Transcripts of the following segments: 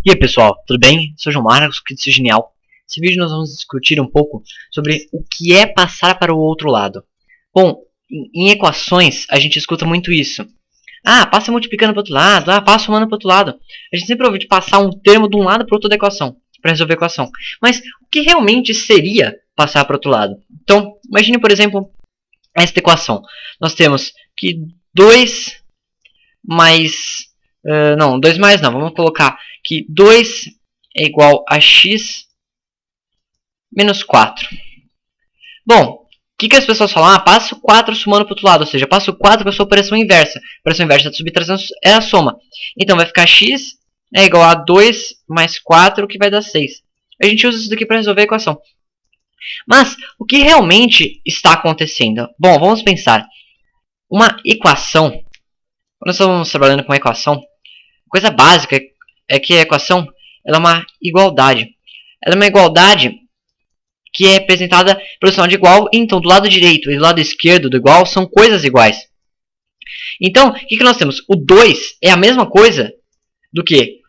E aí pessoal, tudo bem? Sou o João Marcos, que é genial. Nesse vídeo nós vamos discutir um pouco sobre o que é passar para o outro lado. Bom, em equações a gente escuta muito isso. Ah, passa multiplicando para o outro lado, passa somando para o outro lado. A gente sempre ouve de passar um termo de um lado para o outro da equação, para resolver a equação. Mas o que realmente seria passar para o outro lado? Então, imagine por exemplo, esta equação. Nós temos que 2 mais... não, 2 mais não, vamos colocar que 2 é igual a x menos 4. Bom, o que as pessoas falam? Ah, passa o 4 somando para o outro lado, ou seja, passa o 4 para a sua operação inversa. A operação inversa da subtração é a soma. Então vai ficar x é igual a 2 mais 4, que vai dar 6. A gente usa isso daqui para resolver a equação. Mas, o que realmente está acontecendo? Bom, vamos pensar. Uma equação, quando nós estamos trabalhando com equação, coisa básica é que a equação ela é uma igualdade. Ela é uma igualdade que é representada pelo sinal de igual. Então, do lado direito e do lado esquerdo do igual são coisas iguais. Então, o que nós temos? O 2 é a mesma coisa do que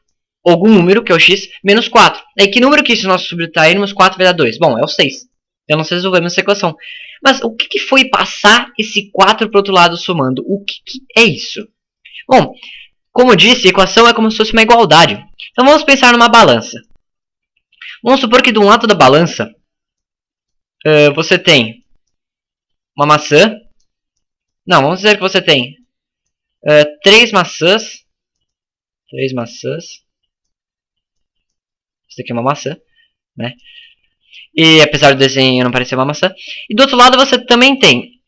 algum número, que é o x, menos 4. E que número que se nós subtrairmos 4 vai dar 2? Bom, é o 6. Eu não sei resolver essa equação. Mas o que foi passar esse 4 para o outro lado somando? O que é isso? Bom, como eu disse, a equação é como se fosse uma igualdade. Então vamos pensar numa balança. Vamos supor que de um lado da balança você tem uma maçã. Não, vamos dizer que você tem 3 maçãs. 3 maçãs. Isso aqui é uma maçã, né? E apesar do desenho não parecer uma maçã. E do outro lado você também tem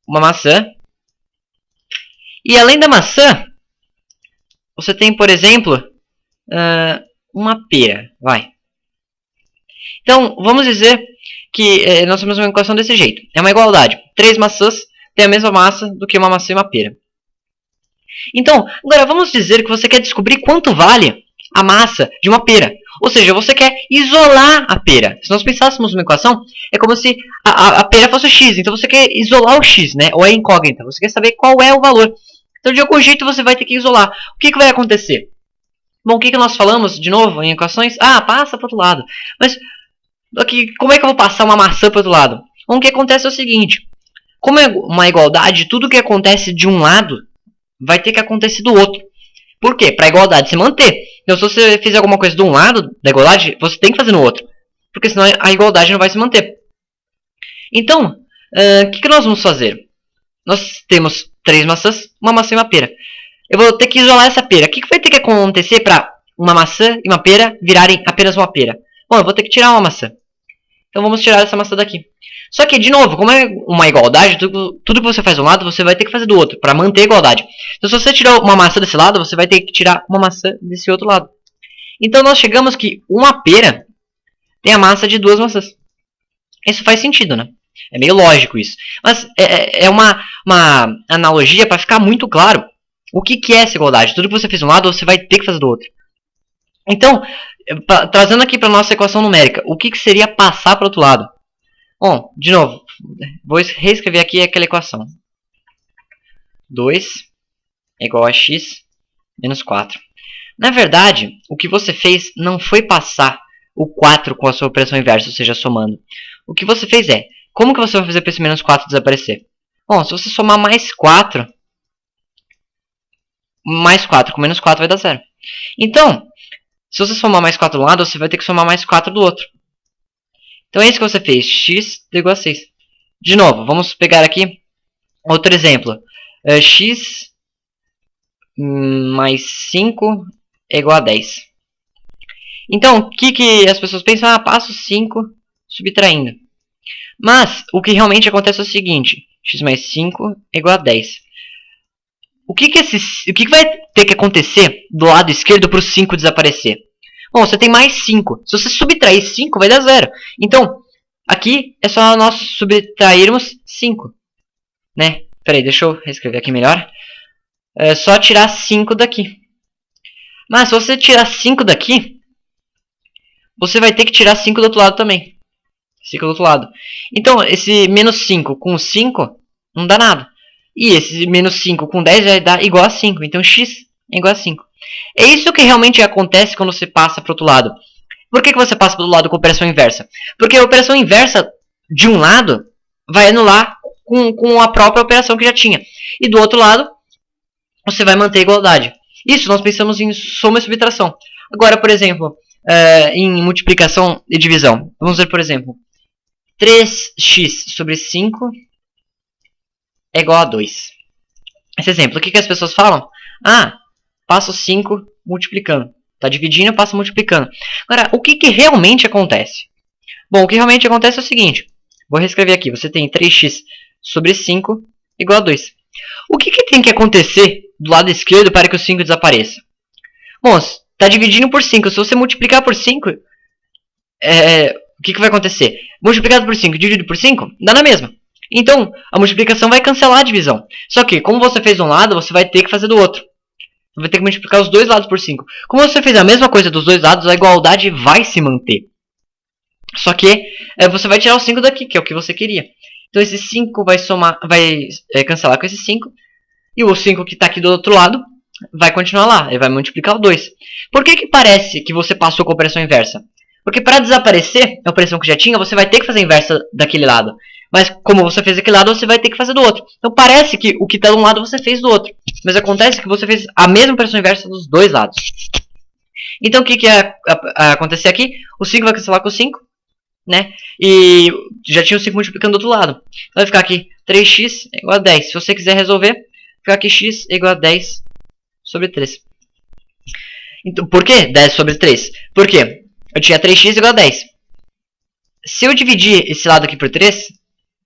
uma maçã. E além da maçã, você tem, por exemplo, uma pera. Vai. Então, vamos dizer que nós temos uma equação desse jeito. É uma igualdade. 3 maçãs têm a mesma massa do que uma maçã e uma pera. Então, agora vamos dizer que você quer descobrir quanto vale a massa de uma pera. Ou seja, você quer isolar a pera. Se nós pensássemos numa equação, é como se a pera fosse o x. Então você quer isolar o x, né? Ou é incógnita. Você quer saber qual é o valor. Então de algum jeito você vai ter que isolar. O que vai acontecer? Bom, o que nós falamos de novo em equações? Ah, passa para o outro lado. Mas aqui, como é que eu vou passar uma maçã para o outro lado? Bom, o que acontece é o seguinte. Como é uma igualdade, tudo que acontece de um lado vai ter que acontecer do outro. Por quê? Para a igualdade se manter. Então, se você fizer alguma coisa de um lado da igualdade, você tem que fazer no outro. Porque senão a igualdade não vai se manter. Então, o que nós vamos fazer? Nós temos 3 maçãs, uma maçã e uma pera. Eu vou ter que isolar essa pera. O que vai ter que acontecer para uma maçã e uma pera virarem apenas uma pera? Bom, eu vou ter que tirar uma maçã. Então vamos tirar essa maçã daqui. Só que, de novo, como é uma igualdade, tudo que você faz de um lado, você vai ter que fazer do outro, para manter a igualdade. Então, se você tirar uma maçã desse lado, você vai ter que tirar uma maçã desse outro lado. Então, nós chegamos que uma pera tem a massa de 2 maçãs. Isso faz sentido, né? É meio lógico isso. Mas é uma analogia para ficar muito claro o que é essa igualdade. Tudo que você fez de um lado, você vai ter que fazer do outro. Então, trazendo aqui para a nossa equação numérica, o que seria passar para o outro lado? Bom, de novo, vou reescrever aqui aquela equação. 2 é igual a x menos 4. Na verdade, o que você fez não foi passar o 4 com a sua operação inversa, ou seja, somando. O que você fez é, como que você vai fazer para esse menos 4 desaparecer? Bom, se você somar mais 4 com menos 4 vai dar 0. Então, se você somar mais 4 de um lado, você vai ter que somar mais 4 do outro. Então é isso que você fez. X é igual a 6. De novo, vamos pegar aqui outro exemplo. X mais 5 é igual a 10. Então, o que as pessoas pensam? Ah, passo 5 subtraindo. Mas, o que realmente acontece é o seguinte. X mais 5 é igual a 10. O que vai ter que acontecer do lado esquerdo para o 5 desaparecer? Bom, você tem mais 5. Se você subtrair 5, vai dar 0. Então, aqui é só nós subtrairmos 5. Né? Peraí, deixa eu reescrever aqui melhor. É só tirar 5 daqui. Mas se você tirar 5 daqui, você vai ter que tirar 5 do outro lado também. 5 do outro lado. Então, esse menos 5 com 5 não dá nada. E esse menos 5 com 10 vai dar igual a 5. Então, x é igual a 5. É isso que realmente acontece quando você passa para o outro lado. Por que você passa para o outro lado com operação inversa? Porque a operação inversa de um lado vai anular com a própria operação que já tinha. E do outro lado, você vai manter a igualdade. Isso nós pensamos em soma e subtração. Agora, por exemplo, em multiplicação e divisão. Vamos ver, por exemplo, 3x sobre 5 é igual a 2. Esse exemplo, o que as pessoas falam? Ah, passo 5 multiplicando. Está dividindo, passa multiplicando. Agora, o que realmente acontece? Bom, o que realmente acontece é o seguinte. Vou reescrever aqui. Você tem 3x sobre 5 igual a 2. O que tem que acontecer do lado esquerdo para que o 5 desapareça? Bom, está dividindo por 5. Se você multiplicar por 5, o que vai acontecer? Multiplicado por 5 dividido por 5, dá na mesma. Então, a multiplicação vai cancelar a divisão. Só que, como você fez de um lado, você vai ter que fazer do outro. Você vai ter que multiplicar os dois lados por 5. Como você fez a mesma coisa dos dois lados, a igualdade vai se manter. Só que você vai tirar o 5 daqui, que é o que você queria. Então esse 5 vai cancelar com esse 5. E o 5 que está aqui do outro lado vai continuar lá. Ele vai multiplicar o 2. Por que parece que você passou com a operação inversa? Porque para desaparecer a operação que já tinha, você vai ter que fazer a inversa daquele lado. Mas como você fez daquele lado, você vai ter que fazer do outro. Então parece que o que está de um lado você fez do outro. Mas acontece que você fez a mesma operação inversa dos dois lados. Então o que ia acontecer aqui? O 5 vai cancelar com o 5. Né? E já tinha o 5 multiplicando do outro lado. Então vai ficar aqui 3x é igual a 10. Se você quiser resolver, fica aqui x é igual a 10 sobre 3. Então, por que 10 sobre 3? Por quê? Eu tinha 3x igual a 10. Se eu dividir esse lado aqui por 3,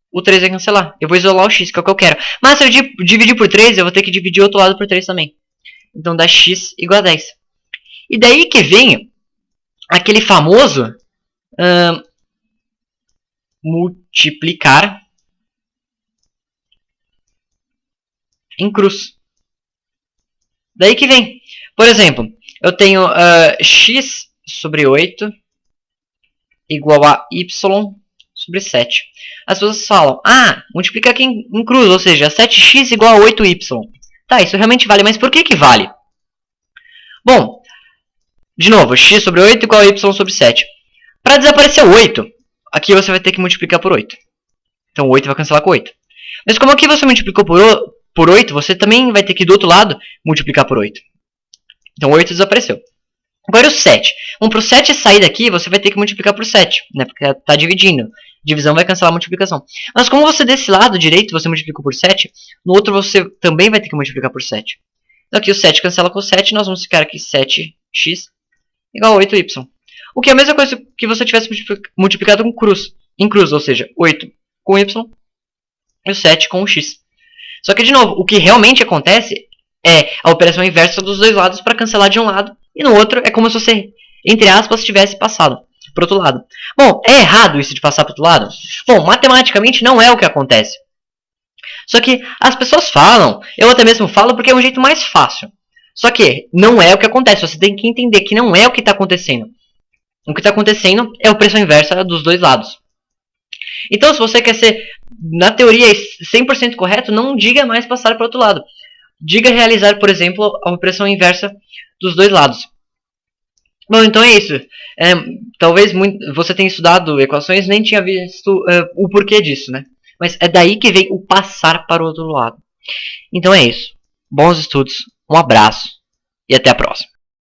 o 3 vai cancelar. Eu vou isolar o x, que é o que eu quero. Mas se eu dividir por 3, eu vou ter que dividir o outro lado por 3 também. Então dá x igual a 10. E daí que vem aquele famoso multiplicar em cruz. Daí que vem. Por exemplo, eu tenho x sobre 8 igual a y sobre 7. As pessoas falam, multiplica aqui em cruz, ou seja, 7x igual a 8y. Tá, isso realmente vale, mas por que vale? Bom, de novo, x sobre 8 igual a y sobre 7. Para desaparecer o 8, aqui você vai ter que multiplicar por 8. Então o 8 vai cancelar com 8. Mas como aqui você multiplicou por 8, você também vai ter que do outro lado multiplicar por 8. Então o 8 desapareceu. Agora o 7. Para o 7 sair daqui, você vai ter que multiplicar por 7. Né? Porque está dividindo. Divisão vai cancelar a multiplicação. Mas como você desse lado direito, você multiplicou por 7, no outro você também vai ter que multiplicar por 7. Então aqui o 7 cancela com o 7, nós vamos ficar aqui 7x igual a 8y. O que é a mesma coisa que você tivesse multiplicado com cruz. Em cruz, ou seja, 8 com y e o 7 com o x. Só que, de novo, o que realmente acontece é a operação inversa dos dois lados para cancelar de um lado. E no outro é como se você, entre aspas, tivesse passado para o outro lado. Bom, é errado isso de passar para o outro lado? Bom, matematicamente não é o que acontece. Só que as pessoas falam, eu até mesmo falo porque é um jeito mais fácil. Só que não é o que acontece, você tem que entender que não é o que está acontecendo. O que está acontecendo é a operação inversa dos dois lados. Então, se você quer ser, na teoria, 100% correto, não diga mais passar para o outro lado. Diga realizar, por exemplo, a operação inversa dos dois lados. Bom, então é isso. Talvez você tenha estudado equações e nem tinha visto o porquê disso, né? Mas é daí que vem o passar para o outro lado. Então é isso. Bons estudos, um abraço e até a próxima.